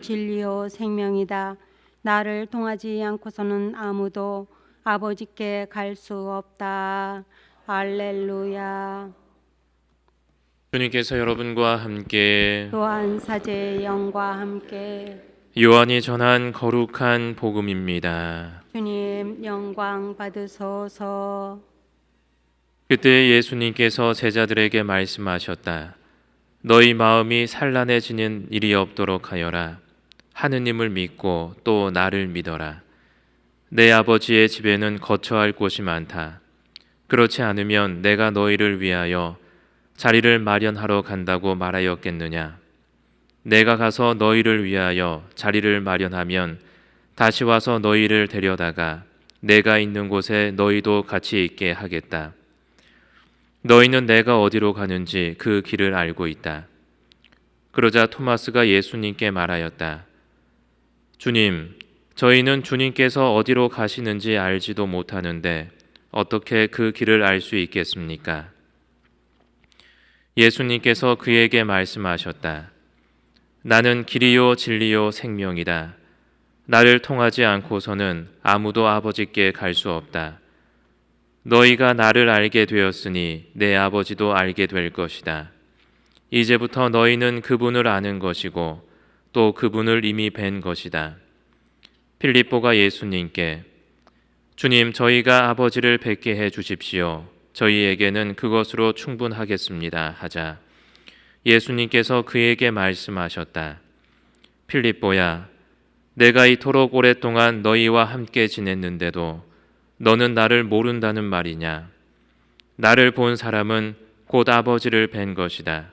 진리요 생명이다. 나를 통하지 않고서는 아무도 아버지께 갈 수 없다. 할렐루야. 주님께서 여러분과 함께 또한 사제의 영과 함께 요한이 전한 거룩한 복음입니다. 주님 영광 받으소서. 그때 예수님께서 제자들에게 말씀하셨다. 너희 마음이 산란해지는 일이 없도록 하여라. 하느님을 믿고 또 나를 믿어라. 내 아버지의 집에는 거처할 곳이 많다. 그렇지 않으면 내가 너희를 위하여 자리를 마련하러 간다고 말하였겠느냐. 내가 가서 너희를 위하여 자리를 마련하면 다시 와서 너희를 데려다가 내가 있는 곳에 너희도 같이 있게 하겠다. 너희는 내가 어디로 가는지 그 길을 알고 있다. 그러자 토마스가 예수님께 말하였다. 주님, 저희는 주님께서 어디로 가시는지 알지도 못하는데 어떻게 그 길을 알 수 있겠습니까? 예수님께서 그에게 말씀하셨다. 나는 길이요 진리요 생명이다. 나를 통하지 않고서는 아무도 아버지께 갈 수 없다. 너희가 나를 알게 되었으니 내 아버지도 알게 될 것이다. 이제부터 너희는 그분을 아는 것이고 또 그분을 이미 뵌 것이다. 필립보가 예수님께 주님, 저희가 아버지를 뵙게 해 주십시오. 저희에게는 그것으로 충분하겠습니다. 하자 예수님께서 그에게 말씀하셨다. 필립보야, 내가 이토록 오랫동안 너희와 함께 지냈는데도 너는 나를 모른다는 말이냐? 나를 본 사람은 곧 아버지를 뵌 것이다.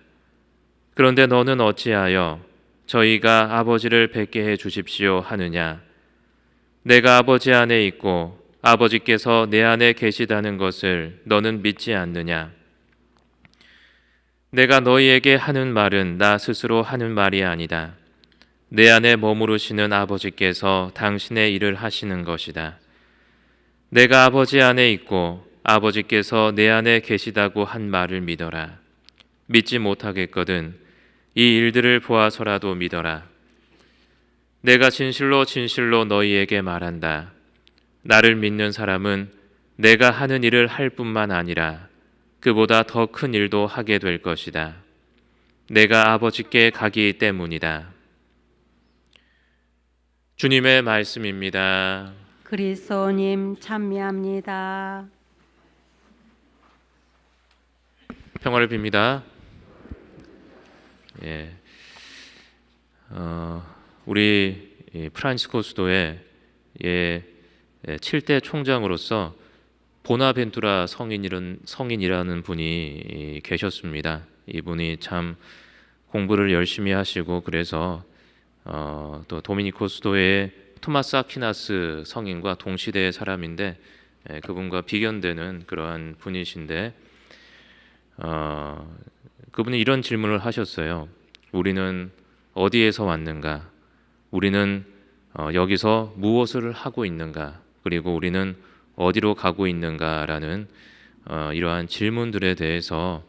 그런데 너는 어찌하여 저희가 아버지를 뵙게 해 주십시오 하느냐? 내가 아버지 안에 있고 아버지께서 내 안에 계시다는 것을 너는 믿지 않느냐? 내가 너희에게 하는 말은 나 스스로 하는 말이 아니다. 내 안에 머무르시는 아버지께서 당신의 일을 하시는 것이다. 내가 아버지 안에 있고 아버지께서 내 안에 계시다고 한 말을 믿어라. 믿지 못하겠거든 이 일들을 보아서라도 믿어라. 내가 진실로 진실로 너희에게 말한다. 나를 믿는 사람은 내가 하는 일을 할 뿐만 아니라 그보다 더 큰 일도 하게 될 것이다. 내가 아버지께 가기 때문이다. 주님의 말씀입니다. 그리스도님 찬미합니다. 평화를 빕니다. 우리 프란치스코 수도의 7대 총장으로서 보나벤투라 성인이라는 분이 계셨습니다. 이분이 참 공부를 열심히 하시고 그래서 또 도미니코 수도의 토마스 아퀴나스 성인과 동시대의 사람인데 그분과 비견되는 그러한 분이신데 그분이 이런 질문을 하셨어요. 우리는 어디에서 왔는가? 우리는 여기서 무엇을 하고 있는가? 그리고 우리는 어디로 가고 있는가라는 이러한 질문들에 대해서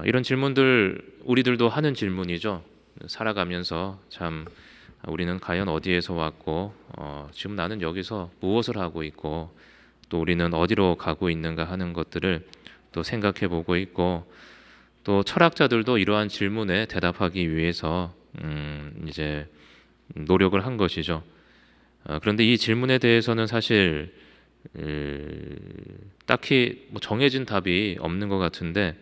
이런 질문들 우리들도 하는 질문이죠. 살아가면서 참 우리는 과연 어디에서 왔고 지금 나는 여기서 무엇을 하고 있고 또 우리는 어디로 가고 있는가 하는 것들을 또 생각해 보고 있고 또 철학자들도 이러한 질문에 대답하기 위해서 이제 노력을 한 것이죠. 그런데 이 질문에 대해서는 사실 딱히 정해진 답이 없는 것 같은데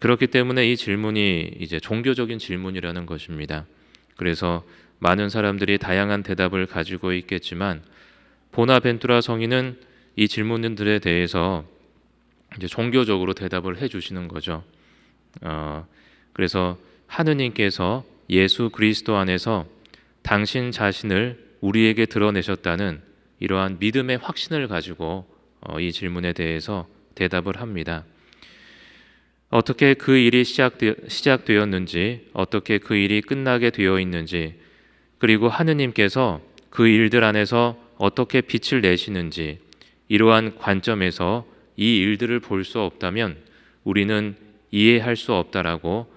그렇기 때문에 이 질문이 이제 종교적인 질문이라는 것입니다. 그래서 많은 사람들이 다양한 대답을 가지고 있겠지만 보나벤투라 성인은 이 질문들에 대해서 이제 종교적으로 대답을 해주시는 거죠. 그래서 하느님께서 예수 그리스도 안에서 당신 자신을 우리에게 드러내셨다는 이러한 믿음의 확신을 가지고 이 질문에 대해서 대답을 합니다. 어떻게 그 일이 시작되었는지, 어떻게 그 일이 끝나게 되어 있는지, 그리고 하느님께서 그 일들 안에서 어떻게 빛을 내시는지 이러한 관점에서 이 일들을 볼 수 없다면 우리는 이해할 수 없다라고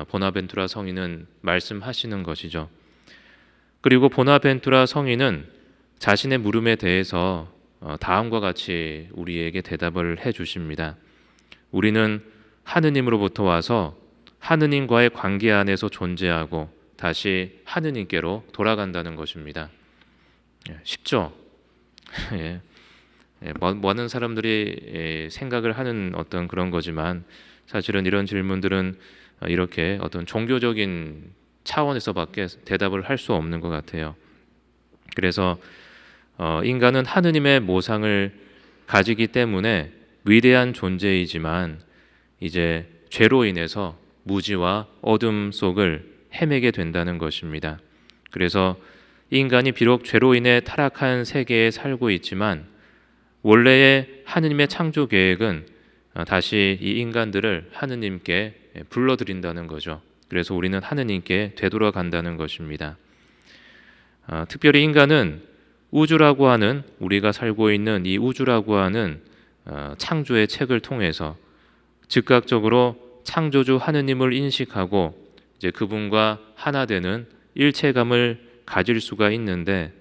보나벤투라 성인은 말씀하시는 것이죠. 그리고 보나벤투라 성인은 자신의 물음에 대해서 다음과 같이 우리에게 대답을 해 주십니다. 우리는 하느님으로부터 와서 하느님과의 관계 안에서 존재하고 다시 하느님께로 돌아간다는 것입니다. 쉽죠? 예. 많은 사람들이 생각을 하는 어떤 그런 거지만 사실은 이런 질문들은 이렇게 어떤 종교적인 차원에서밖에 대답을 할 수 없는 것 같아요. 그래서 인간은 하느님의 모상을 가지기 때문에 위대한 존재이지만 이제 죄로 인해서 무지와 어둠 속을 헤매게 된다는 것입니다. 그래서 인간이 비록 죄로 인해 타락한 세계에 살고 있지만 원래의 하느님의 창조 계획은 다시 이 인간들을 하느님께 불러들인다는 거죠. 그래서 우리는 하느님께 되돌아간다는 것입니다. 특별히 인간은 우주라고 하는, 우리가 살고 있는 이 우주라고 하는 창조의 책을 통해서 즉각적으로 창조주 하느님을 인식하고 이제 그분과 하나 되는 일체감을 가질 수가 있는데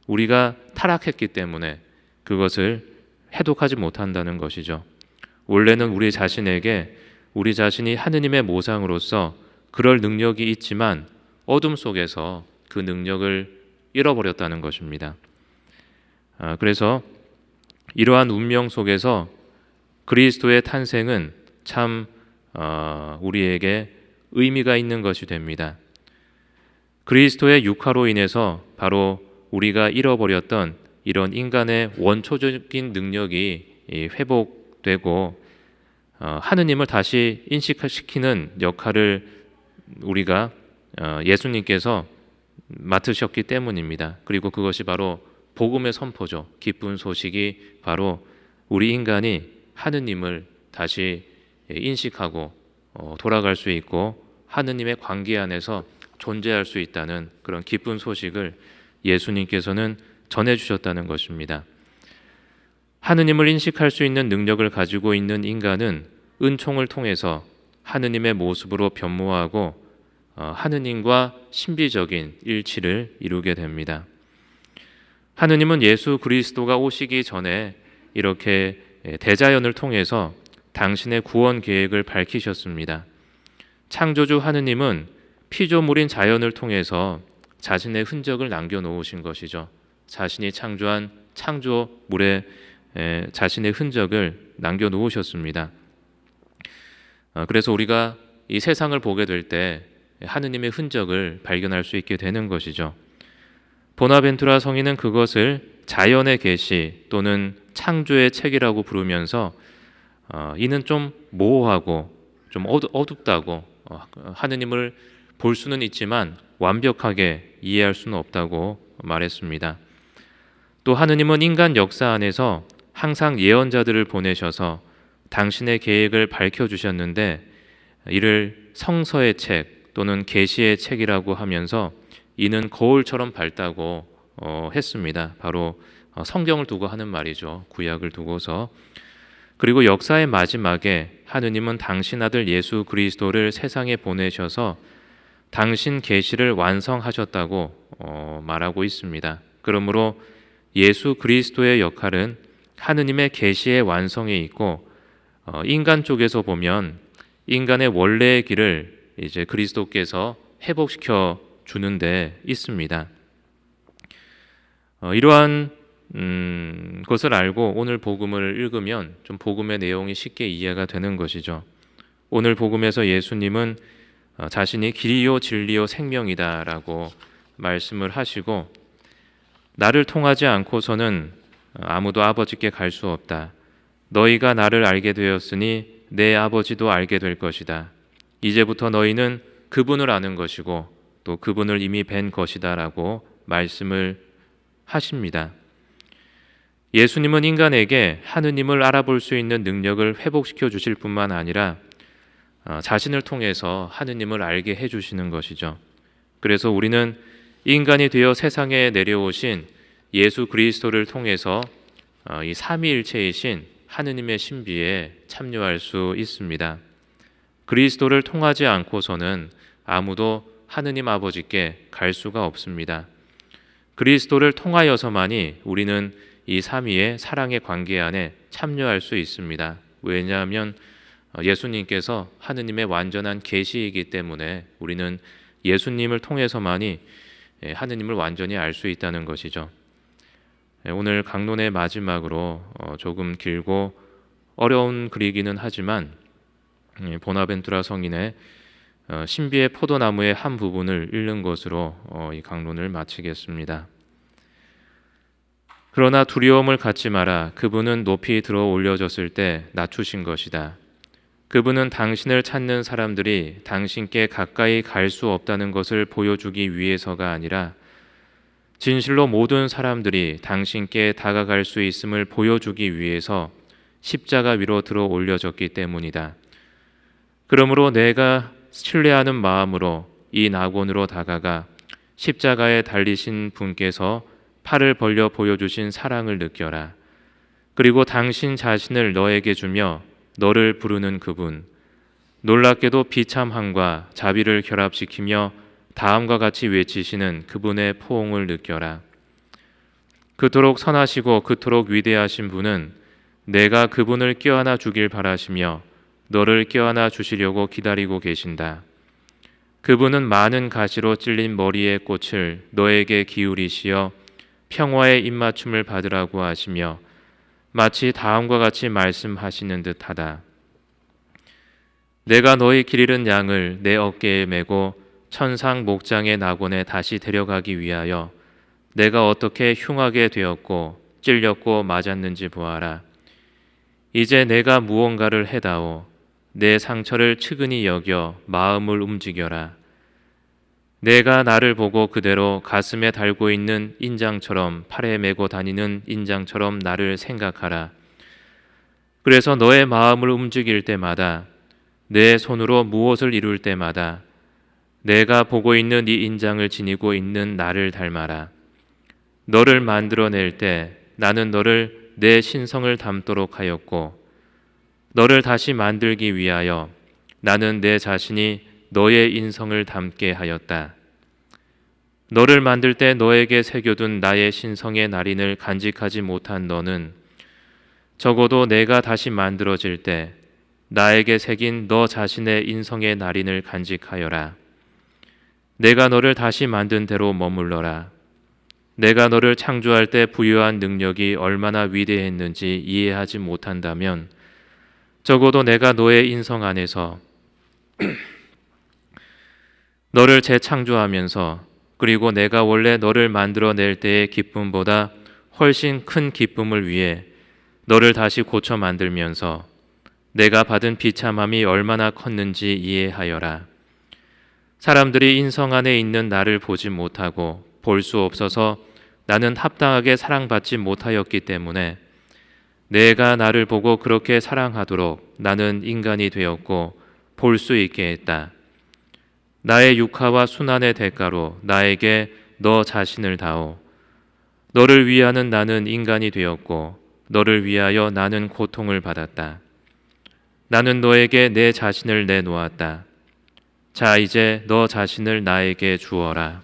우리가 타락했기 때문에 그것을 해독하지 못한다는 것이죠. 원래는 우리 자신에게 우리 자신이 하느님의 모상으로서 그럴 능력이 있지만 어둠 속에서 그 능력을 잃어버렸다는 것입니다. 그래서 이러한 운명 속에서 그리스도의 탄생은 참 우리에게 의미가 있는 것이 됩니다. 그리스도의 육화로 인해서 바로 우리가 잃어버렸던 이런 인간의 원초적인 능력이 회복되고 하느님을 다시 인식시키는 역할을 우리가 예수님께서 맡으셨기 때문입니다. 그리고 그것이 바로 복음의 선포죠. 기쁜 소식이 바로 우리 인간이 하느님을 다시 인식하고 돌아갈 수 있고 하느님의 관계 안에서 존재할 수 있다는 그런 기쁜 소식을 예수님께서는 전해주셨다는 것입니다. 하느님을 인식할 수 있는 능력을 가지고 있는 인간은 은총을 통해서 하느님의 모습으로 변모하고 하느님과 신비적인 일치를 이루게 됩니다. 하느님은 예수 그리스도가 오시기 전에 이렇게 대자연을 통해서 당신의 구원 계획을 밝히셨습니다. 창조주 하느님은 피조물인 자연을 통해서 자신의 흔적을 남겨놓으신 것이죠. 자신이 창조한 창조물에 자신의 흔적을 남겨놓으셨습니다. 그래서 우리가 이 세상을 보게 될 때 하느님의 흔적을 발견할 수 있게 되는 것이죠. 보나벤투라 성인은 그것을 자연의 계시 또는 창조의 책이라고 부르면서 이는 좀 모호하고 좀 어둡다고 하느님을 볼 수는 있지만 완벽하게 이해할 수는 없다고 말했습니다. 또 하느님은 인간 역사 안에서 항상 예언자들을 보내셔서 당신의 계획을 밝혀주셨는데 이를 성서의 책 또는 계시의 책이라고 하면서 이는 거울처럼 밝다고 했습니다. 바로 성경을 두고 하는 말이죠. 구약을 두고서. 그리고 역사의 마지막에 하느님은 당신 아들 예수 그리스도를 세상에 보내셔서 당신 계시를 완성하셨다고 말하고 있습니다. 그러므로 예수 그리스도의 역할은 하느님의 계시의 완성에 있고 인간 쪽에서 보면 인간의 원래의 길을 이제 그리스도께서 회복시켜 주는 데 있습니다. 이러한 것을 알고 오늘 복음을 읽으면 좀 복음의 내용이 쉽게 이해가 되는 것이죠. 오늘 복음에서 예수님은 자신이 길이요 진리요 생명이다라고 말씀을 하시고 나를 통하지 않고서는 아무도 아버지께 갈 수 없다. 너희가 나를 알게 되었으니 내 아버지도 알게 될 것이다. 이제부터 너희는 그분을 아는 것이고 또 그분을 이미 뵌 것이다라고 말씀을 하십니다. 예수님은 인간에게 하느님을 알아볼 수 있는 능력을 회복시켜 주실 뿐만 아니라 자신을 통해서 하느님을 알게 해주시는 것이죠. 그래서 우리는 인간이 되어 세상에 내려오신 예수 그리스도를 통해서 이 삼위일체이신 하느님의 신비에 참여할 수 있습니다. 그리스도를 통하지 않고서는 아무도 하느님 아버지께 갈 수가 없습니다. 그리스도를 통하여서만이 우리는 이 삼위의 사랑의 관계 안에 참여할 수 있습니다. 왜냐하면 예수님께서 하느님의 완전한 계시이기 때문에 우리는 예수님을 통해서만이 하느님을 완전히 알 수 있다는 것이죠. 오늘 강론의 마지막으로 조금 길고 어려운 글이기는 하지만 보나벤투라 성인의 신비의 포도나무의 한 부분을 읽는 것으로 이 강론을 마치겠습니다. 그러나 두려움을 갖지 마라. 그분은 높이 들어 올려졌을 때 낮추신 것이다. 그분은 당신을 찾는 사람들이 당신께 가까이 갈 수 없다는 것을 보여주기 위해서가 아니라 진실로 모든 사람들이 당신께 다가갈 수 있음을 보여주기 위해서 십자가 위로 들어 올려졌기 때문이다. 그러므로 내가 신뢰하는 마음으로 이 낙원으로 다가가 십자가에 달리신 분께서 팔을 벌려 보여주신 사랑을 느껴라. 그리고 당신 자신을 너에게 주며 너를 부르는 그분, 놀랍게도 비참함과 자비를 결합시키며 다음과 같이 외치시는 그분의 포옹을 느껴라. 그토록 선하시고 그토록 위대하신 분은 내가 그분을 껴안아 주길 바라시며 너를 껴안아 주시려고 기다리고 계신다. 그분은 많은 가시로 찔린 머리의 꽃을 너에게 기울이시어 평화의 입맞춤을 받으라고 하시며 마치 다음과 같이 말씀하시는 듯하다. 내가 너희 길 잃은 양을 내 어깨에 메고 천상 목장의 낙원에 다시 데려가기 위하여 내가 어떻게 흉하게 되었고 찔렸고 맞았는지 보아라. 이제 내가 무언가를 해다오. 내 상처를 측은히 여겨 마음을 움직여라. 내가 나를 보고 그대로 가슴에 달고 있는 인장처럼 팔에 메고 다니는 인장처럼 나를 생각하라. 그래서 너의 마음을 움직일 때마다 내 손으로 무엇을 이룰 때마다 내가 보고 있는 이 인장을 지니고 있는 나를 닮아라. 너를 만들어낼 때 나는 너를 내 신성을 담도록 하였고 너를 다시 만들기 위하여 나는 내 자신이 너의 인성을 담게 하였다. 너를 만들 때 너에게 새겨둔 나의 신성의 날인을 간직하지 못한 너는 적어도 내가 다시 만들어질 때 나에게 새긴 너 자신의 인성의 날인을 간직하여라. 내가 너를 다시 만든 대로 머물러라. 내가 너를 창조할 때 부여한 능력이 얼마나 위대했는지 이해하지 못한다면 적어도 내가 너의 인성 안에서 너를 재창조하면서 그리고 내가 원래 너를 만들어낼 때의 기쁨보다 훨씬 큰 기쁨을 위해 너를 다시 고쳐 만들면서 내가 받은 비참함이 얼마나 컸는지 이해하여라. 사람들이 인성 안에 있는 나를 보지 못하고 볼 수 없어서 나는 합당하게 사랑받지 못하였기 때문에 내가 나를 보고 그렇게 사랑하도록 나는 인간이 되었고 볼 수 있게 했다. 나의 육화와 순환의 대가로 나에게 너 자신을 다오. 너를 위하는 나는 인간이 되었고 너를 위하여 나는 고통을 받았다. 나는 너에게 내 자신을 내놓았다. 자, 이제 너 자신을 나에게 주어라.